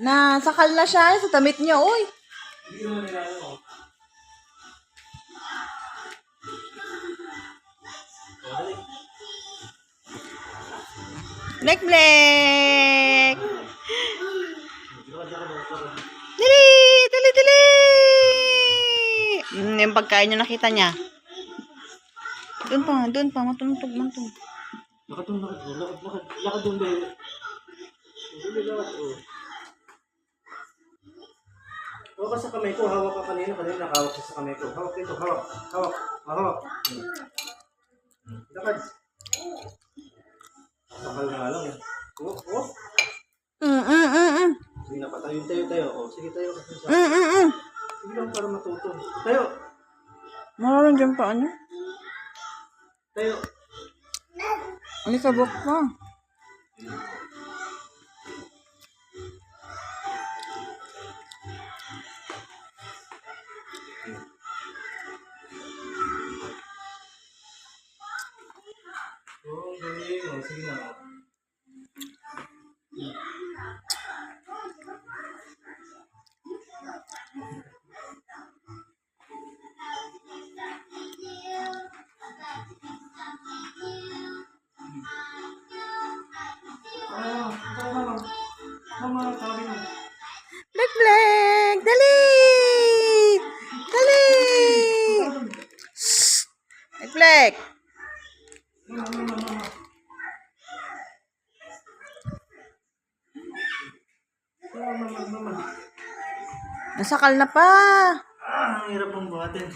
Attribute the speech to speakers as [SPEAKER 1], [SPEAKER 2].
[SPEAKER 1] Nasakal na siya sa damit niya, uy.
[SPEAKER 2] Hindi naman nila ano.
[SPEAKER 1] Blek! Dali! Dali, dali! Yung pagkain niya nakita niya. Doon pa, matuntog.
[SPEAKER 2] Lakad doon, baby. Lakad, oh. Hawak ka sa kamay ko, hawak ka kanina nakahawak siya sa kamay ko. Hawak dito, hawak. Lakad. Sakal na nga lang eh. Oh. Sige na, patayin tayo. Oh, sige tayo. Sige lang para matuto. Tayo.
[SPEAKER 1] Maroon dyan pa, ano?
[SPEAKER 2] Tayo.
[SPEAKER 1] Alikabok pa.
[SPEAKER 2] Oh, galing. Oh, sige na. Mama, sabi mo.
[SPEAKER 1] Blek! Dali! Dali! Blek!
[SPEAKER 2] Mama.
[SPEAKER 1] Nasakal na pa.
[SPEAKER 2] Ang hirap mong buhatin.